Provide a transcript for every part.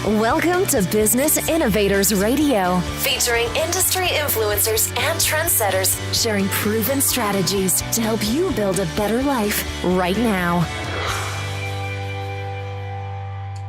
Welcome to Business Innovators Radio, featuring industry influencers and trendsetters sharing proven strategies to help you build a better life right now.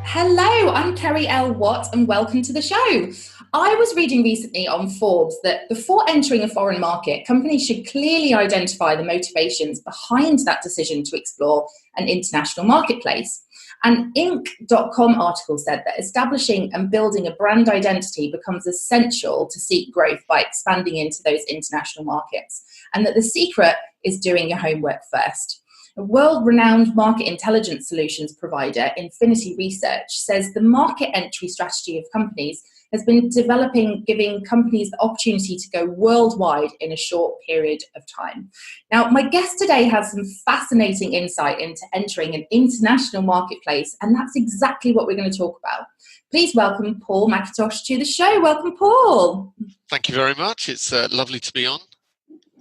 Hello, I'm Kerry L. Watt and welcome to the show. I was reading recently on Forbes that before entering a foreign market, companies should clearly identify the motivations behind that decision to explore an international marketplace. An Inc.com article said that establishing and building a brand identity becomes essential to seek growth by expanding into those international markets, and that the secret is doing your homework first. A world-renowned market intelligence solutions provider, Infinity Research, says the market entry strategy of companies has been developing, giving companies the opportunity to go worldwide in a short period of time. Now, my guest today has some fascinating insight into entering an international marketplace, and that's exactly what we're going to talk about. Please welcome Paul McIntosh to the show. Welcome, Paul. Thank you very much. It's lovely to be on.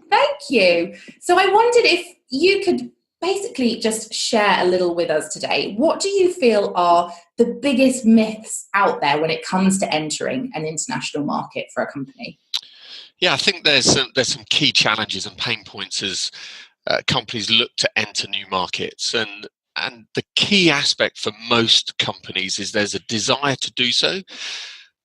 Thank you. So I wondered if you could basically just share a little with us today. What do you feel are the biggest myths out there when it comes to entering an international market for a company? Yeah, I think there's some key challenges and pain points as companies look to enter new markets. And the key aspect for most companies is there's a desire to do so,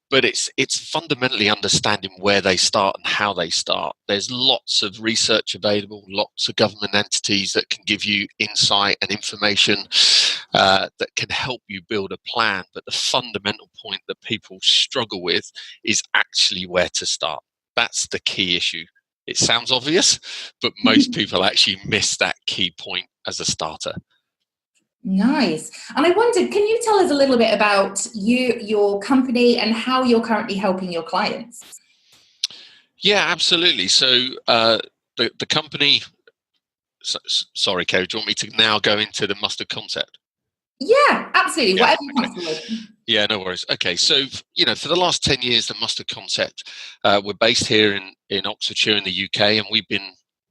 but it's fundamentally understanding where they start and how they start. There's lots of research available, lots of government entities that can give you insight and information that can help you build a plan. But the fundamental point that people struggle with is actually where to start. That's the key issue. It sounds obvious, but most people actually miss that key point as a starter. Nice. And I wondered, can you tell us a little bit about your company, and how you're currently helping your clients? Yeah, absolutely. So the company, sorry, Kerry, do you want me to now go into the mustard concept? Yeah, absolutely. Yeah, Whatever you want to do. Yeah, no worries. Okay, so, for the last 10 years, the mustard concept, we're based here in Oxfordshire in the UK, and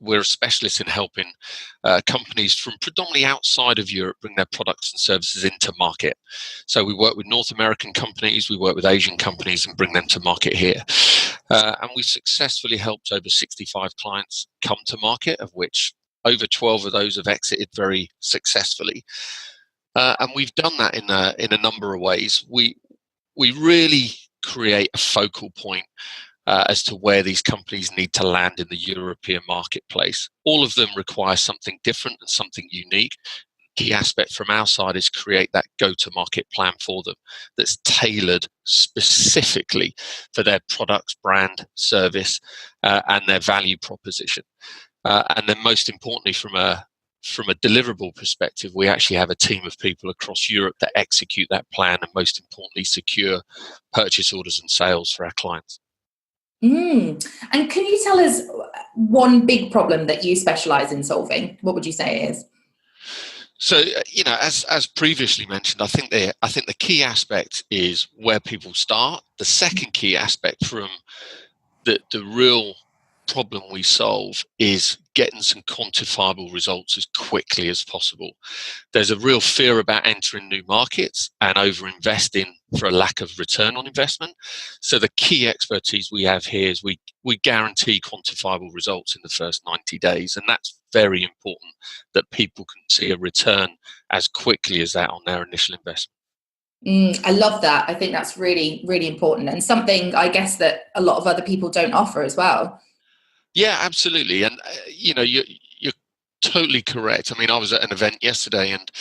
we're a specialist in helping companies from predominantly outside of Europe bring their products and services into market. So we work with North American companies, we work with Asian companies and bring them to market here. And we've successfully helped over 65 clients come to market, of which over 12 of those have exited very successfully. And we've done that in a number of ways. We really create a focal point as to where these companies need to land in the European marketplace. All of them require something different and something unique. Key aspect from our side is create that go-to-market plan for them that's tailored specifically for their products, brand, service, and their value proposition. And then most importantly, from a deliverable perspective, we actually have a team of people across Europe that execute that plan and most importantly, secure purchase orders and sales for our clients. And can you tell us one big problem that you specialize in solving? What would you say it is? So, as previously mentioned, I think the key aspect is where people start. The second key aspect from the real problem we solve is getting some quantifiable results as quickly as possible. There's a real fear about entering new markets and over-investing for a lack of return on investment. So the key expertise we have here is we guarantee quantifiable results in the first 90 days. And that's very important, that people can see a return as quickly as that on their initial investment. I love that. I think that's really, really important, and something I guess that a lot of other people don't offer as well. Yeah, absolutely. And, you're totally correct. I mean, I was at an event yesterday and,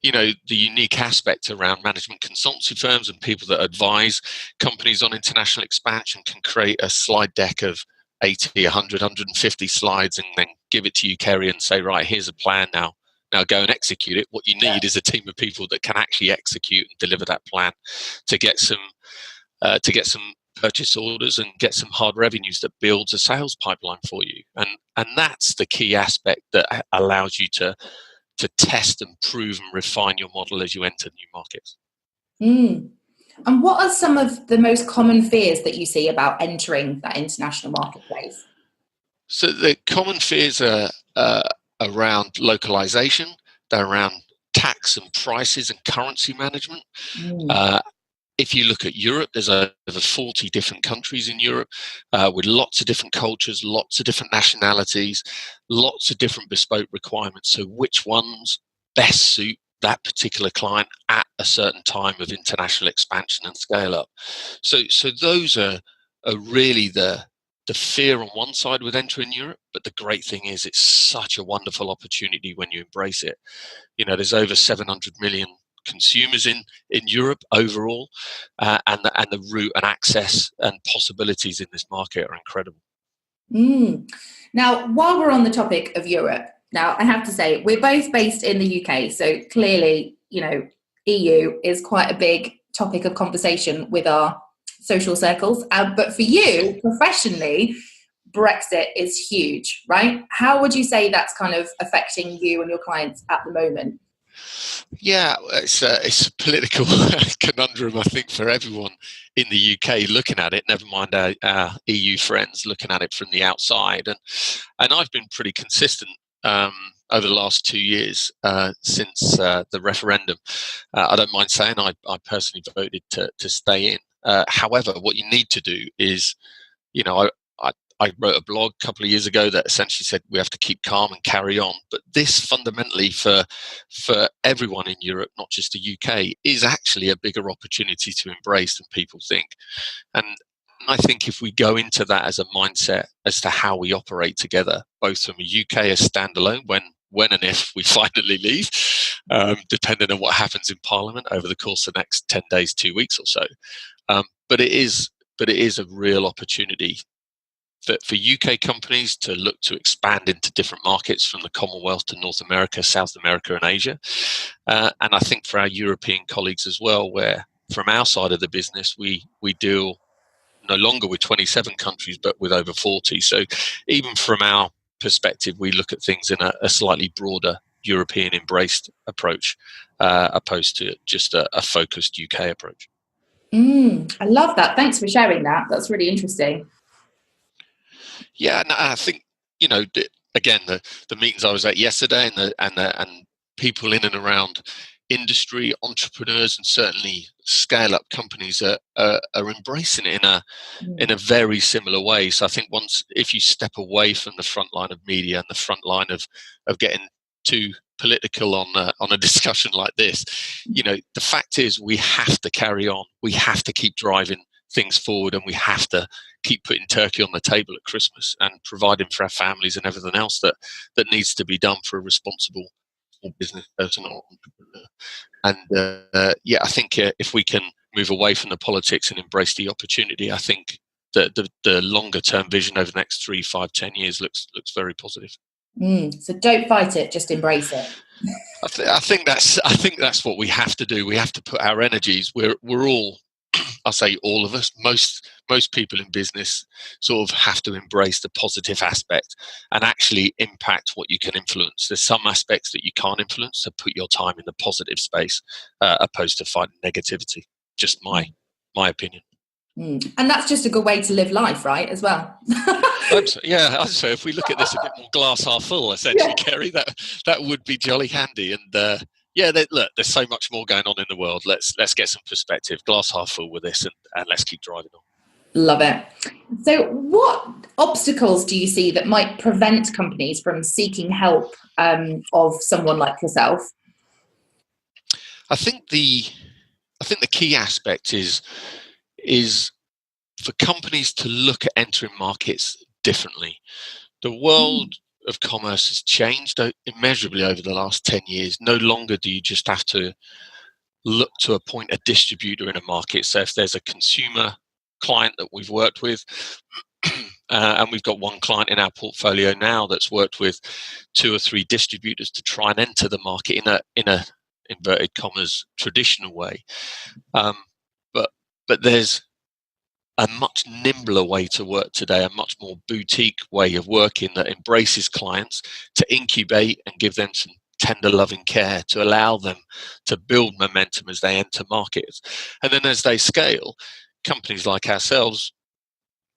the unique aspect around management consultancy firms and people that advise companies on international expansion can create a slide deck of 80, 100, 150 slides and then give it to you, Kerry, and say, right, here's a plan now. Now go and execute it. What you need is a team of people that can actually execute and deliver that plan to get some purchase orders and get some hard revenues that builds a sales pipeline for you. And that's the key aspect that allows you to test and prove and refine your model as you enter new markets. And what are some of the most common fears that you see about entering that international marketplace? So the common fears are around localization, they're around tax and prices and currency management. if you look at Europe, there's over 40 different countries in Europe with lots of different cultures, lots of different nationalities, lots of different bespoke requirements. So which ones best suit that particular client at a certain time of international expansion and scale up? So those are really the fear on one side with entering Europe, but the great thing is it's such a wonderful opportunity when you embrace it. There's over 700 million consumers in Europe overall, and the route and access and possibilities in this market are incredible. Now, while we're on the topic of Europe, now I have to say we're both based in the UK, so clearly, EU is quite a big topic of conversation with our social circles. But for you, professionally, Brexit is huge, right? How would you say that's kind of affecting you and your clients at the moment? Yeah, it's a political conundrum, I think, for everyone in the UK looking at it, never mind our EU friends looking at it from the outside. And I've been pretty consistent over the last 2 years since the referendum. I don't mind saying I personally voted to stay in. However, what you need to do is, I wrote a blog a couple of years ago that essentially said we have to keep calm and carry on. But this fundamentally for everyone in Europe, not just the UK, is actually a bigger opportunity to embrace than people think. And I think if we go into that as a mindset as to how we operate together, both from a UK as standalone, when and if we finally leave, depending on what happens in Parliament over the course of the next 10 days, 2 weeks or so. But it is a real opportunity for UK companies to look to expand into different markets from the Commonwealth to North America, South America, and Asia. And I think for our European colleagues as well, where from our side of the business, we deal no longer with 27 countries, but with over 40. So even from our perspective, we look at things in a slightly broader European embraced approach, opposed to just a focused UK approach. I love that. Thanks for sharing that. That's really interesting. Yeah, and I think again the meetings I was at yesterday and people in and around industry, entrepreneurs, and certainly scale up companies are embracing it in a very similar way. So I think if you step away from the front line of media and the front line of getting too political on a discussion like this, the fact is we have to carry on. We have to keep driving things forward, and we have to keep putting turkey on the table at Christmas and providing for our families and everything else that needs to be done for a responsible small business person or entrepreneur. And I think if we can move away from the politics and embrace the opportunity, I think that the longer term vision over the next 3, 5, 10 years looks very positive. So don't fight it, just embrace it. I think that's what we have to do. We have to put our energies. We're all, I'll say all of us, most people in business sort of have to embrace the positive aspect and actually impact what you can influence. There's some aspects that you can't influence, so put your time in the positive space opposed to fighting negativity. Just my opinion. And that's just a good way to live life, right, as well? I'd say if we look at this a bit more glass half full, essentially, Kerry, that would be jolly handy. And look, there's so much more going on in the world. Let's get some perspective, glass half full with this, and let's keep driving on. Love it. So what obstacles do you see that might prevent companies from seeking help of someone like yourself? I think the key aspect is for companies to look at entering markets differently. The world of commerce has changed immeasurably over the last 10 years. No longer do you just have to look to appoint a distributor in a market. So if there's a consumer client that we've worked with, and we've got one client in our portfolio now that's worked with 2 or 3 distributors to try and enter the market in a inverted commas traditional way. But there's a much nimbler way to work today, a much more boutique way of working that embraces clients to incubate and give them some tender loving care to allow them to build momentum as they enter markets. And then as they scale, companies like ourselves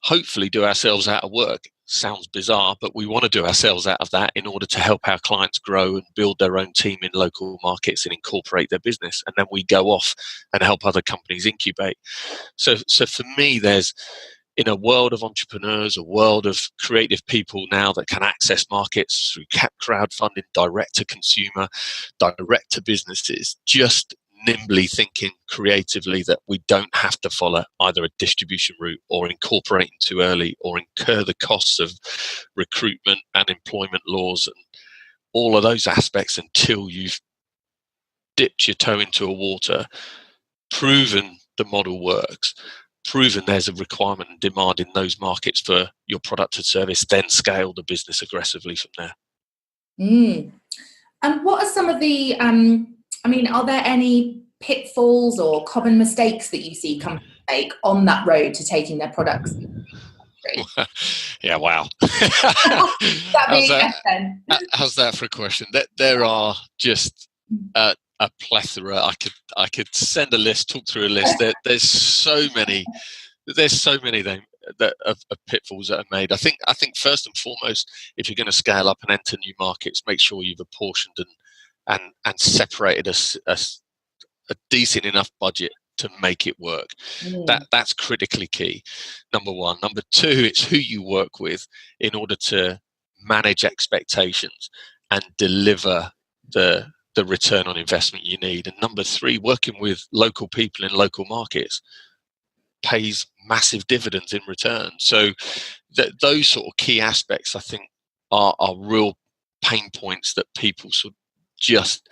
hopefully do ourselves out of work sounds bizarre, but we want to do ourselves out of that in order to help our clients grow and build their own team in local markets and incorporate their business. And then we go off and help other companies incubate. So for me, there's, in a world of entrepreneurs, a world of creative people now that can access markets through crowdfunding, direct to consumer, direct to businesses, just nimbly thinking creatively that we don't have to follow either a distribution route or incorporating too early or incur the costs of recruitment and employment laws and all of those aspects until you've dipped your toe into a water, proven the model works, proven there's a requirement and demand in those markets for your product or service, then scale the business aggressively from there. And what are some of the, are there any pitfalls or common mistakes that you see companies make on that road to taking their products? Yeah, wow. How's that for a question? There are just a plethora. I could send a list, talk through a list. There's so many of pitfalls that are made. I think first and foremost, if you're going to scale up and enter new markets, make sure you've apportioned and separated a decent enough budget to make it work. That's critically key. Number one. Number two, it's who you work with in order to manage expectations and deliver the return on investment you need. And number three, working with local people in local markets pays massive dividends in return. So those sort of key aspects, I think, are real pain points that people sort of just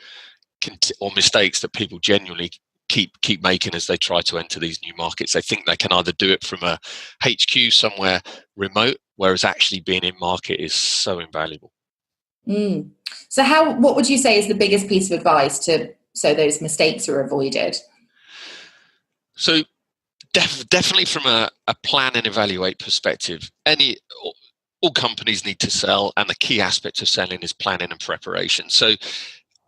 or mistakes that people genuinely keep making as they try to enter these new markets. They think they can either do it from a HQ somewhere remote, whereas actually being in market is so invaluable. So what would you say is the biggest piece of advice so those mistakes are avoided? So definitely from a plan and evaluate perspective, all companies need to sell, and the key aspect of selling is planning and preparation. So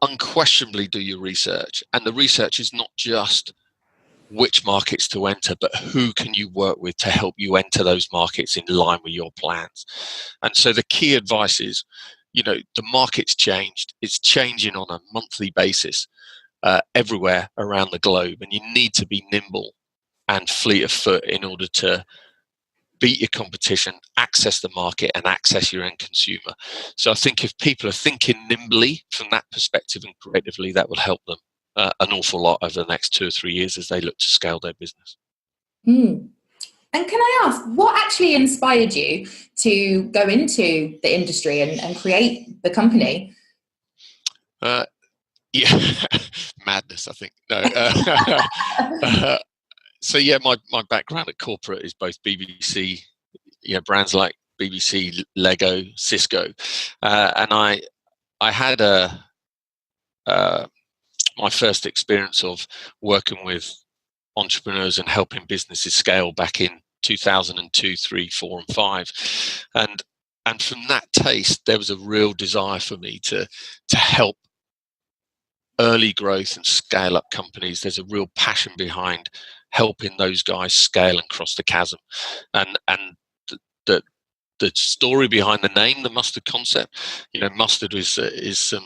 unquestionably do your research, and the research is not just which markets to enter, but who can you work with to help you enter those markets in line with your plans. And so the key advice is, the market's changed. It's changing on a monthly basis everywhere around the globe, and you need to be nimble and fleet of foot in order to beat your competition, access the market, and access your end consumer. So I think if people are thinking nimbly from that perspective and creatively, that will help them an awful lot over the next 2 or 3 years as they look to scale their business. And can I ask, what actually inspired you to go into the industry and create the company? Madness, I think. No. So yeah, my background at corporate is both BBC, brands like BBC, Lego, Cisco, and I had my first experience of working with entrepreneurs and helping businesses scale back in 2002, 3, 4, and 5, and from that taste, there was a real desire for me to help early growth and scale up companies. There's a real passion behind helping those guys scale and cross the chasm, and the story behind the name, the mustard concept. Mustard is some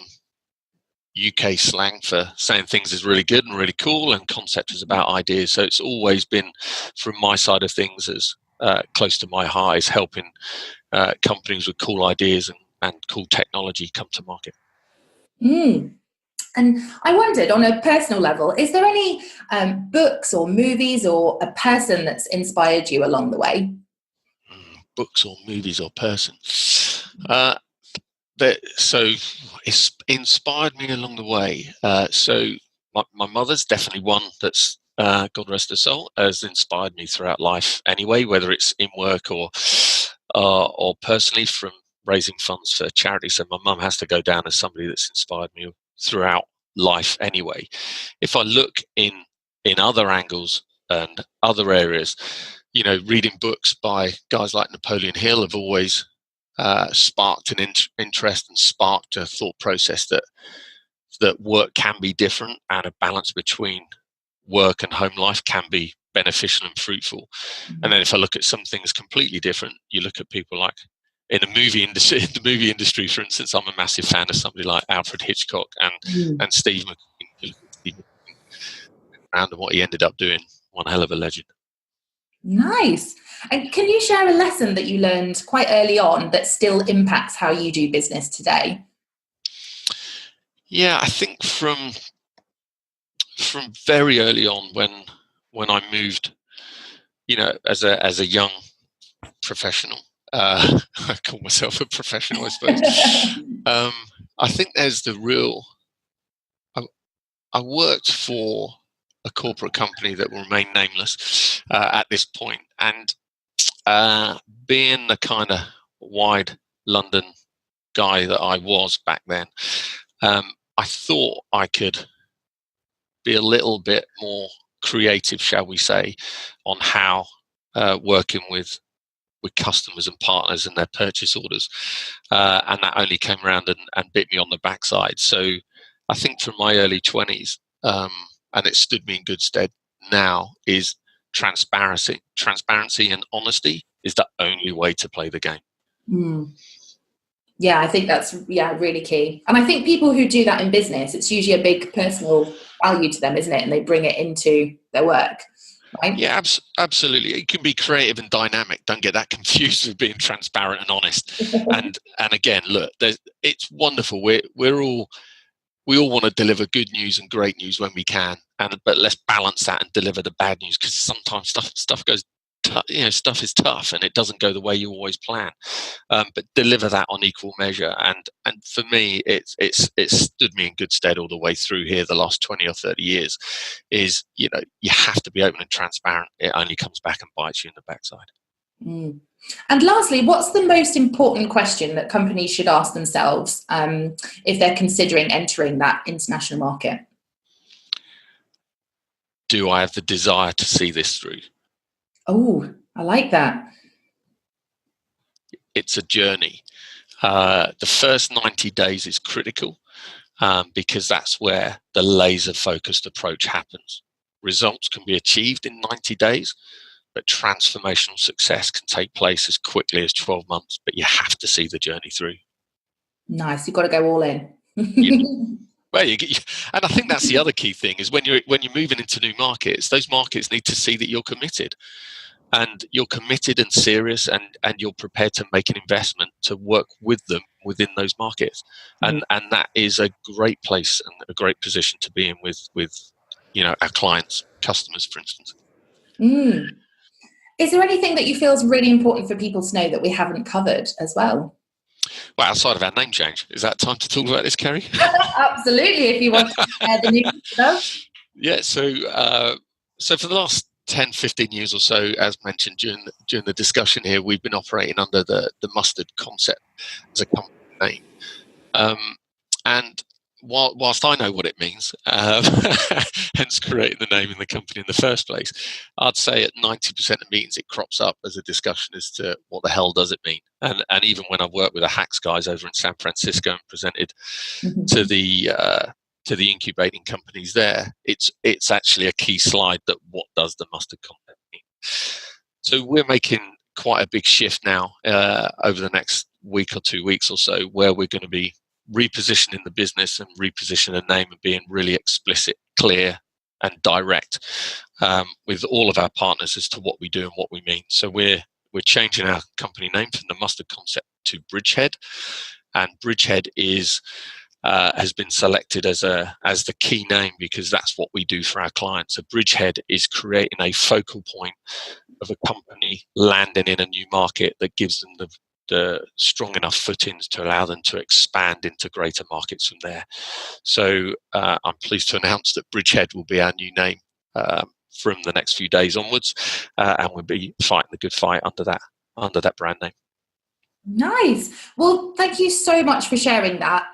UK slang for saying things is really good and really cool, and concept is about ideas. So it's always been, from my side of things, as close to my heart, is helping companies with cool ideas and cool technology come to market. And I wondered, on a personal level, is there any books or movies or a person that's inspired you along the way? Books or movies or person? So it's inspired me along the way. So my mother's definitely one that's, God rest her soul, has inspired me throughout life anyway, whether it's in work or personally from raising funds for charity. So my mum has to go down as somebody that's inspired me throughout life anyway. If I look in other angles and other areas, reading books by guys like Napoleon Hill have always sparked an interest and sparked a thought process that work can be different, and a balance between work and home life can be beneficial and fruitful. And then if I look at some things completely different, you look at people like in the movie industry, for instance, I'm a massive fan of somebody like Alfred Hitchcock and Steve McQueen. And what he ended up doing, one hell of a legend. Nice. And can you share a lesson that you learned quite early on that still impacts how you do business today? Yeah, I think from very early on when I moved, as a young professional, I call myself a professional, I suppose. I think there's the real. I worked for a corporate company that will remain nameless at this point, and being the kind of wide London guy that I was back then, I thought I could be a little bit more creative, shall we say, on how working with customers and partners and their purchase orders, and that only came around and bit me on the backside. So I think from my early 20s, and it stood me in good stead now, is transparency and honesty is the only way to play the game. Yeah, I think that's really key. And I think people who do that in business, it's usually a big personal value to them, isn't it? And they bring it into their work, right? Yeah, absolutely. It can be creative and dynamic. Don't get that confused with being transparent and honest. and again, look, it's wonderful. We all want to deliver good news and great news when we can, but let's balance that and deliver the bad news, because sometimes stuff goes. Stuff is tough and it doesn't go the way you always plan, but deliver that on equal measure. And for me, it's stood me in good stead all the way through here the last 20 or 30 years. Is you have to be open and transparent. It only comes back and bites you in the backside. And lastly, what's the most important question that companies should ask themselves if they're considering entering that international market? Do I have the desire to see this through? Oh, I like that. It's a journey. The first 90 days is critical because that's where the laser-focused approach happens. Results can be achieved in 90 days, but transformational success can take place as quickly as 12 months, but you have to see the journey through. Nice. You've got to go all in. Well, and I think that's the other key thing is when you're moving into new markets, those markets need to see that you're committed. And you're committed and serious, and you're prepared to make an investment to work with them within those markets, and that is a great place and a great position to be in with our clients, customers, for instance. Is there anything that you feel is really important for people to know that we haven't covered as well? Well, outside of our name change, is that time to talk about this, Kerry? Absolutely, if you want to share the new stuff. Yeah. So for the last 10, 15 years or so, as mentioned during the discussion here, we've been operating under the Mustard concept as a company name. And whilst I know what it means, hence creating the name in the company in the first place, I'd say at 90% of meetings it crops up as a discussion as to what the hell does it mean. And even when I've worked with the Hacks guys over in San Francisco and presented to the incubating companies there, it's actually a key slide that what does the Mustard concept mean. So we're making quite a big shift now over the next week or 2 weeks or so, where we're going to be repositioning the business and repositioning the name and being really explicit, clear and direct with all of our partners as to what we do and what we mean. So we're changing our company name from the Mustard concept to Bridgehead, and Bridgehead has been selected as the key name because that's what we do for our clients. A Bridgehead is creating a focal point of a company landing in a new market that gives them the strong enough footings to allow them to expand into greater markets from there. So I'm pleased to announce that Bridgehead will be our new name from the next few days onwards, and we'll be fighting the good fight under that brand name. Nice. Well, thank you so much for sharing that.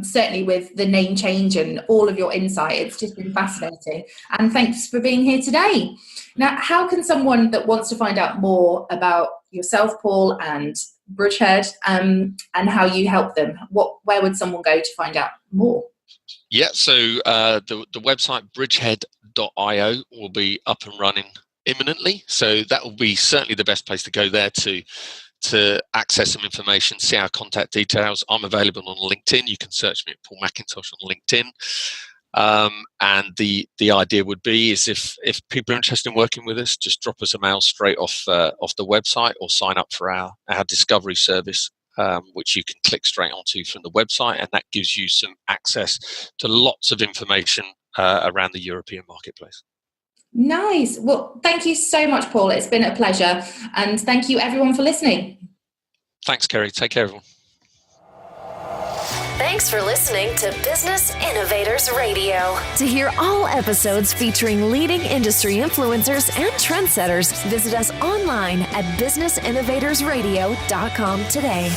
Certainly with the name change and all of your insight, it's just been fascinating. And thanks for being here today. Now, how can someone that wants to find out more about yourself, Paul, and Bridgehead, and how you help them, where would someone go to find out more? Yeah, so the website bridgehead.io will be up and running imminently. So that will be certainly the best place to go there to to access some information, see our contact details, I'm available on LinkedIn. You can search me at Paul McIntosh on LinkedIn. And the idea would be is if people are interested in working with us, just drop us a mail straight off the website, or sign up for our discovery service, which you can click straight onto from the website, and that gives you some access to lots of information around the European marketplace. Nice. Well, thank you so much, Paul. It's been a pleasure. And thank you, everyone, for listening. Thanks, Kerry. Take care, everyone. Thanks for listening to Business Innovators Radio. To hear all episodes featuring leading industry influencers and trendsetters, visit us online at businessinnovatorsradio.com today.